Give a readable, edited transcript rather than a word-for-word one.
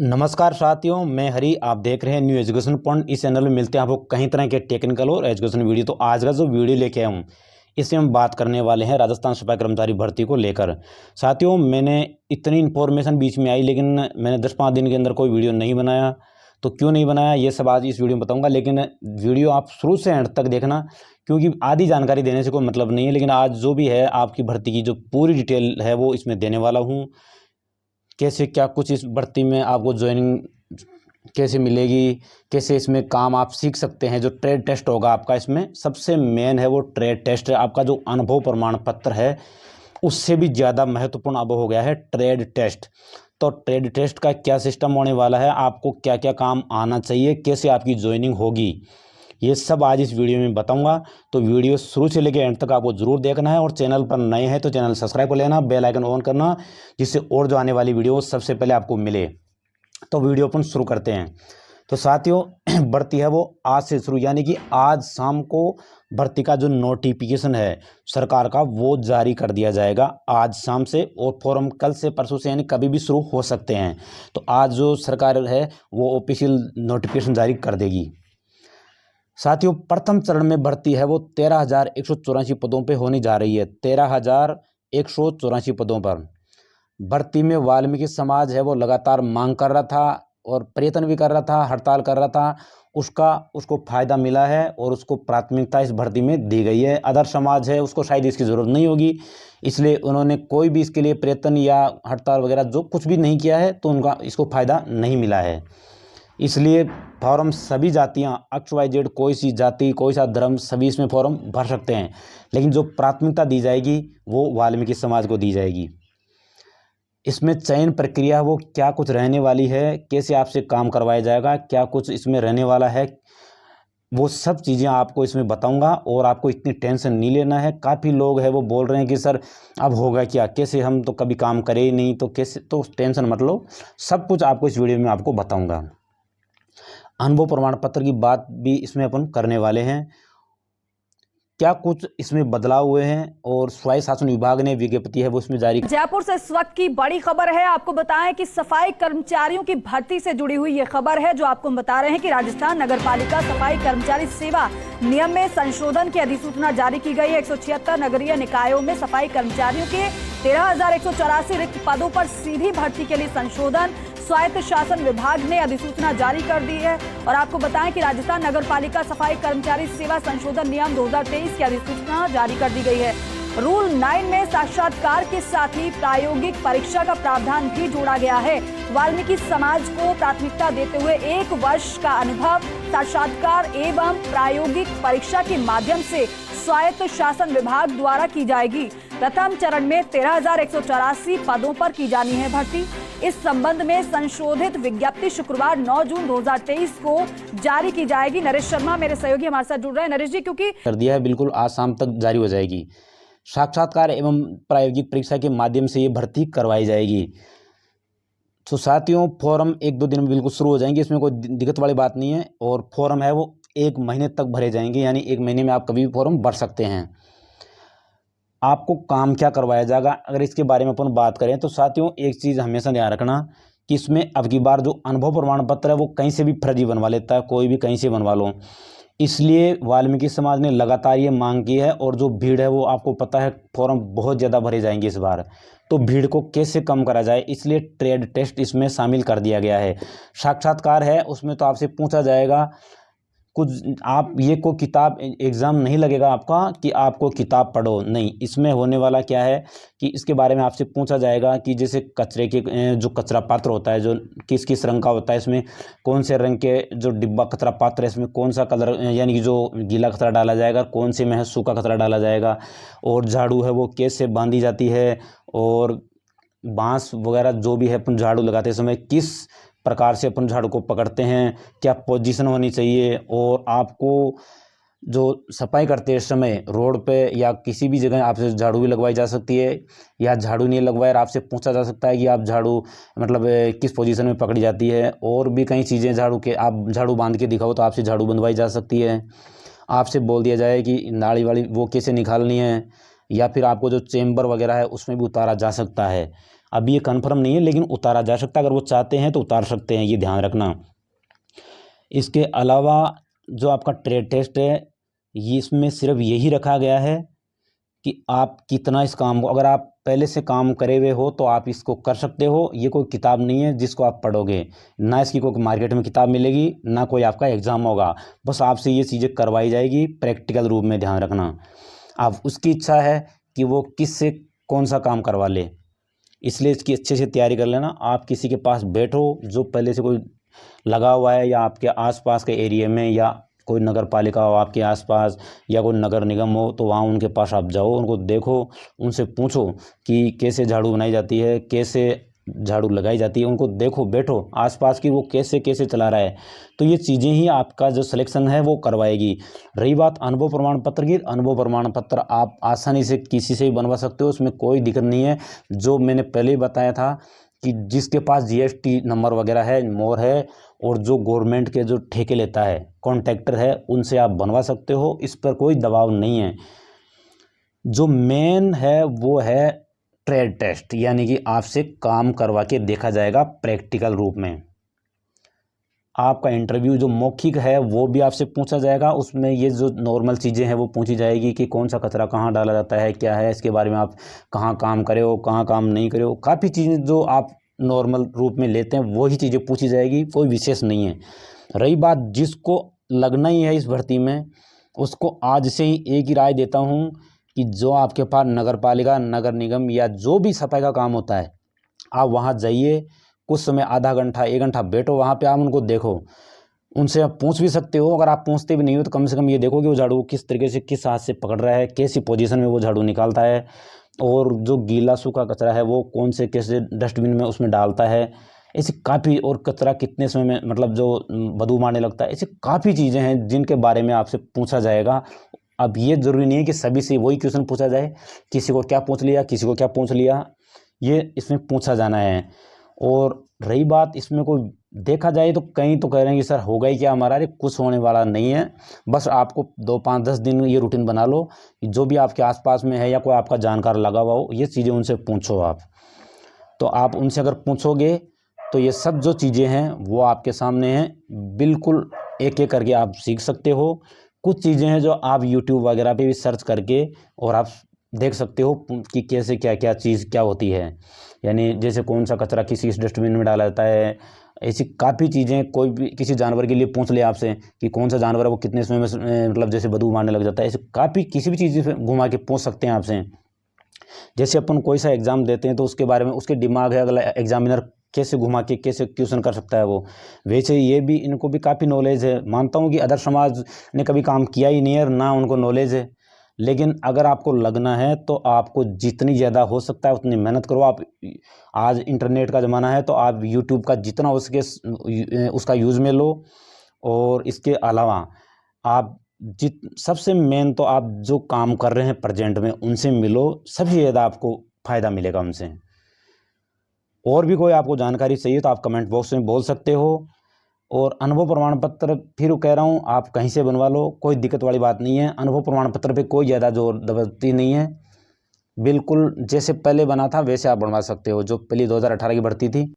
नमस्कार साथियों, मैं हरी। आप देख रहे हैं न्यू एजुकेशन पॉइंट। इस चैनल में मिलते हैं आपको कई तरह के टेक्निकल और एजुकेशन वीडियो। तो आज का जो वीडियो लेके आया हूँ, इसमें हम बात करने वाले हैं राजस्थान सफाई कर्मचारी भर्ती को लेकर। साथियों, मैंने इतनी इन्फॉर्मेशन बीच में आई, लेकिन मैंने 10-5 दिन के अंदर कोई वीडियो नहीं बनाया। तो क्यों नहीं बनाया, ये सब आज इस वीडियो में बताऊँगा। लेकिन वीडियो आप शुरू से एंड तक देखना, क्योंकि आधी जानकारी देने से कोई मतलब नहीं है। लेकिन आज जो भी है आपकी भर्ती की जो पूरी डिटेल है वो इसमें देने वाला हूँ। कैसे क्या कुछ इस भर्ती में आपको ज्वाइनिंग कैसे मिलेगी, कैसे इसमें काम आप सीख सकते हैं। जो ट्रेड टेस्ट होगा आपका, इसमें सबसे मेन है वो ट्रेड टेस्ट है। आपका जो अनुभव प्रमाण पत्र है उससे भी ज़्यादा महत्वपूर्ण अब हो गया है ट्रेड टेस्ट। तो ट्रेड टेस्ट का क्या सिस्टम होने वाला है, आपको क्या क्या काम आना चाहिए, कैसे आपकी ज्वाइनिंग होगी, ये सब आज इस वीडियो में बताऊंगा। तो वीडियो शुरू से लेकर एंड तक आपको जरूर देखना है। और चैनल पर नए हैं तो चैनल सब्सक्राइब कर लेना, बेल आइकन ऑन करना, जिससे और जो आने वाली वीडियो सबसे पहले आपको मिले। तो वीडियो अपन शुरू करते हैं। तो साथियों, भर्ती है वो आज से शुरू, यानी कि आज शाम को भर्ती का जो नोटिफिकेशन है सरकार का वो जारी कर दिया जाएगा आज शाम से। और फॉर्म कल से परसों से यानी कभी भी शुरू हो सकते हैं। तो आज जो सरकार है वो ऑफिशियल नोटिफिकेशन जारी कर देगी। साथियों, प्रथम चरण में भर्ती है वो 13,184 पदों पे होने जा रही है। 13,184 पदों पर भर्ती में वाल्मीकि समाज है वो लगातार मांग कर रहा था और प्रयत्न भी कर रहा था, हड़ताल कर रहा था। उसको फ़ायदा मिला है और उसको प्राथमिकता इस भर्ती में दी गई है। अदर समाज है उसको शायद इसकी ज़रूरत नहीं होगी, इसलिए उन्होंने कोई भी इसके लिए प्रयत्न या हड़ताल वगैरह जो कुछ भी नहीं किया है, तो उनका इसको फ़ायदा नहीं मिला है। इसलिए फॉर्म सभी जातियां XYZ, कोई सी जाति कोई सा धर्म, सभी इसमें फॉर्म भर सकते हैं। लेकिन जो प्राथमिकता दी जाएगी वो वाल्मीकि समाज को दी जाएगी। इसमें चयन प्रक्रिया वो क्या कुछ रहने वाली है, कैसे आपसे काम करवाया जाएगा, क्या कुछ इसमें रहने वाला है, वो सब चीज़ें आपको इसमें बताऊंगा। और आपको इतनी टेंशन नहीं लेना है। काफ़ी लोग हैं वो बोल रहे हैं कि सर अब होगा क्या, कैसे, हम तो कभी काम करे ही नहीं, तो कैसे। तो टेंशन मत लो, सब कुछ आपको इस वीडियो में आपको बताऊँगा। अनुभव प्रमाण पत्र की बात भी इसमें अपन करने वाले हैं, क्या कुछ इसमें बदलाव हुए हैं। और स्वायत्त शासन विभाग ने विज्ञप्ति है वो इसमें जारी। जयपुर से इस वक्त की बड़ी खबर है, आपको बताएं कि सफाई कर्मचारियों की भर्ती से जुड़ी हुई ये खबर है, जो आपको बता रहे हैं कि राजस्थान नगरपालिका सफाई कर्मचारी सेवा नियम में संशोधन की अधिसूचना जारी की गई है। 176 नगरीय निकायों में सफाई कर्मचारियों के 13,184 रिक्त पदों पर सीधी भर्ती के लिए संशोधन स्वायत्त शासन विभाग ने अधिसूचना जारी कर दी है। और आपको बताएं कि राजस्थान नगरपालिका सफाई कर्मचारी सेवा संशोधन नियम 2023 की अधिसूचना जारी कर दी गई है। रूल 9 में साक्षात्कार के साथ ही प्रायोगिक परीक्षा का प्रावधान भी जोड़ा गया है। वाल्मीकि समाज को प्राथमिकता देते हुए 1 वर्ष का अनुभव साक्षात्कार एवं प्रायोगिक परीक्षा के माध्यम से स्वायत्त शासन विभाग द्वारा की जाएगी। प्रथम चरण में 13,184 पदों पर की जानी है भर्ती। इस संबंध में संशोधित विज्ञप्ति शुक्रवार 9 जून 2023 को जारी की जाएगी। नरेश शर्मा मेरे सहयोगी हमारे साथ जुड़ रहे हैं। नरेश जी, क्योंकि कर दिया है, बिल्कुल आज शाम तक जारी हो जाएगी। साक्षात्कार एवं प्रायोगिक परीक्षा के माध्यम से ये भर्ती करवाई जाएगी। तो साथियों, फॉर्म 1-2 दिन में बिल्कुल शुरू हो जाएंगे, इसमें कोई दिक्कत वाली बात नहीं है। और फॉर्म है वो 1 महीने तक भरे जाएंगे, यानी 1 महीने में आप कभी भी फॉर्म भर सकते हैं। आपको काम क्या करवाया जाएगा, अगर इसके बारे में अपन बात करें तो साथियों, एक चीज़ हमेशा ध्यान रखना कि इसमें अब की बार जो अनुभव प्रमाण पत्र है वो कहीं से भी फर्जी बनवा लेता है, कोई भी कहीं से बनवा लो। इसलिए वाल्मीकि समाज ने लगातार ये मांग की है। और जो भीड़ है वो आपको पता है, फॉर्म बहुत ज़्यादा भरे जाएंगे इस बार। तो भीड़ को कैसे कम करा जाए, इसलिए ट्रेड टेस्ट इसमें शामिल कर दिया गया है। साक्षात्कार है उसमें तो आपसे पूछा जाएगा कुछ, आप ये को किताब एग्ज़ाम नहीं लगेगा आपका कि आपको किताब पढ़ो, नहीं। इसमें होने वाला क्या है कि इसके बारे में आपसे पूछा जाएगा कि जैसे कचरे के जो कचरा पात्र होता है जो किस किस रंग का होता है, इसमें कौन से रंग के जो डिब्बा कचरा पात्र है, इसमें कौन सा कलर यानी कि जो गीला कचरा डाला जाएगा, कौन से में है सूखा कचरा डाला जाएगा। और झाड़ू है वो कैसे बांधी जाती है, और बांस वगैरह जो भी है अपन झाड़ू लगाते समय किस प्रकार से अपन झाड़ू को पकड़ते हैं, क्या पोजीशन होनी चाहिए। और आपको जो सफाई करते समय रोड पे या किसी भी जगह आपसे झाड़ू भी लगवाई जा सकती है, या झाड़ू नहीं लगवाए आपसे पूछा जा सकता है कि आप झाड़ू मतलब किस पोजीशन में पकड़ी जाती है। और भी कई चीज़ें झाड़ू के, आप झाड़ू बांध के दिखाओ तो आपसे झाड़ू बंधवाई जा सकती है। आपसे बोल दिया जाए कि नाली वाली वो कैसे निकालनी है, या फिर आपको जो चेम्बर वगैरह है उसमें भी उतारा जा सकता है। अभी ये कन्फर्म नहीं है, लेकिन उतारा जा सकता है। अगर वो चाहते हैं तो उतार सकते हैं, ये ध्यान रखना। इसके अलावा जो आपका ट्रेड टेस्ट है, ये इसमें सिर्फ यही रखा गया है कि आप कितना इस काम को, अगर आप पहले से काम करे हुए हो तो आप इसको कर सकते हो। ये कोई किताब नहीं है जिसको आप पढ़ोगे, ना इसकी कोई मार्केट में किताब मिलेगी, ना कोई आपका एग्ज़ाम होगा। बस आपसे ये चीज़ें करवाई जाएगी प्रैक्टिकल रूप में, ध्यान रखना। अब उसकी इच्छा है कि वो किससे कौन सा काम करवा ले, इसलिए इसकी अच्छे से तैयारी कर लेना। आप किसी के पास बैठो जो पहले से कोई लगा हुआ है, या आपके आसपास के एरिया में, या कोई नगर पालिका हो आपके आसपास, या कोई नगर निगम हो, तो वहाँ उनके पास आप जाओ, उनको देखो, उनसे पूछो कि कैसे झाड़ू बनाई जाती है, कैसे झाड़ू लगाई जाती है। उनको देखो, बैठो आसपास की, वो कैसे कैसे चला रहा है। तो ये चीज़ें ही आपका जो सिलेक्शन है वो करवाएगी। रही बात अनुभव प्रमाण पत्र की, अनुभव प्रमाण पत्र आप आसानी से किसी से भी बनवा सकते हो, उसमें कोई दिक्कत नहीं है। जो मैंने पहले ही बताया था कि जिसके पास जीएसटी नंबर वगैरह है, मोहर है, और जो गवर्नमेंट के जो ठेके लेता है, कॉन्ट्रैक्टर है, उनसे आप बनवा सकते हो। इस पर कोई दबाव नहीं है। जो मेन है वो है ट्रेड टेस्ट, यानी कि आपसे काम करवा के देखा जाएगा प्रैक्टिकल रूप में। आपका इंटरव्यू जो मौखिक है वो भी आपसे पूछा जाएगा। उसमें ये जो नॉर्मल चीज़ें हैं वो पूछी जाएगी कि कौन सा कचरा कहाँ डाला जाता है, क्या है इसके बारे में, आप कहाँ काम करे हो, कहाँ काम नहीं करे हो। काफ़ी चीज़ें जो आप नॉर्मल रूप में लेते हैं वही चीज़ें पूछी जाएगी, कोई विशेष नहीं है। रही बात जिसको लगना ही है इस भर्ती में, उसको आज से ही एक ही राय देता हूँ कि जो आपके पास नगर पालिका, नगर निगम या जो भी सफाई का काम होता है, आप वहाँ जाइए, कुछ समय आधा घंटा 1 घंटा बैठो वहाँ पे, आप उनको देखो, उनसे आप पूछ भी सकते हो। अगर आप पूछते भी नहीं हो तो कम से कम ये देखो कि वो झाड़ू किस तरीके से, किस हाथ से पकड़ रहा है, कैसी पोजीशन में वो झाड़ू निकालता है, और जो गीला सूखा कचरा है वो कौन से कैसे डस्टबिन में उसमें डालता है। ऐसी काफ़ी, और कचरा कितने समय में मतलब जो बदबू मारने लगता है, ऐसी काफ़ी चीज़ें हैं जिनके बारे में आपसे पूछा जाएगा। अब ये ज़रूरी नहीं है कि सभी से वही क्वेश्चन पूछा जाए, किसी को क्या पूछ लिया, किसी को क्या पूछ लिया, ये इसमें पूछा जाना है। और रही बात इसमें कोई देखा जाए तो कहीं तो कह रहे हैं कि सर होगा ही क्या हमारा, अरे कुछ होने वाला नहीं है। बस आपको 2, 5, 10 दिन ये रूटीन बना लो कि जो भी आपके आसपास में है या कोई आपका जानकार लगा हुआ हो, ये चीज़ें उनसे पूछो आप। तो आप उनसे अगर पूछोगे तो ये सब जो चीज़ें हैं वो आपके सामने हैं, बिल्कुल एक एक करके आप सीख सकते हो। कुछ चीज़ें हैं जो आप यूट्यूब वगैरह पे भी सर्च करके और आप देख सकते हो कि कैसे क्या क्या चीज़ क्या होती है, यानी जैसे कौन सा कचरा किस डस्टबिन में डाला जाता है। ऐसी काफ़ी चीज़ें, कोई भी किसी जानवर के लिए पूछ ले आपसे कि कौन सा जानवर है वो कितने समय में मतलब जैसे बदबू मारने लग जाता है, ऐसे काफ़ी किसी भी चीज़ पे घुमा के पूछ सकते हैं आपसे। जैसे अपन कोई सा एग्ज़ाम देते हैं तो उसके बारे में उसके दिमाग है, अगला एग्जामिनर कैसे घुमा के कैसे क्वेश्चन कर सकता है वो, वैसे ये भी इनको भी काफ़ी नॉलेज है। मानता हूँ कि अदर समाज ने कभी काम किया ही नहीं है, ना उनको नॉलेज है। लेकिन अगर आपको लगना है तो आपको जितनी ज़्यादा हो सकता है उतनी मेहनत करो। आप आज इंटरनेट का ज़माना है तो आप यूट्यूब का जितना हो सके उसका यूज़ में लो। और इसके अलावा आप सबसे मेन तो आप जो काम कर रहे हैं प्रेजेंट में उनसे मिलो, सबसे ज़्यादा आपको फ़ायदा मिलेगा उनसे। और भी कोई आपको जानकारी चाहिए तो आप कमेंट बॉक्स में बोल सकते हो। और अनुभव प्रमाण पत्र फिर कह रहा हूँ, आप कहीं से बनवा लो, कोई दिक्कत वाली बात नहीं है। अनुभव प्रमाण पत्र पे कोई ज़्यादा जोर जबरदस्ती नहीं है, बिल्कुल जैसे पहले बना था वैसे आप बनवा सकते हो, जो पहले 2018 की भर्ती थी।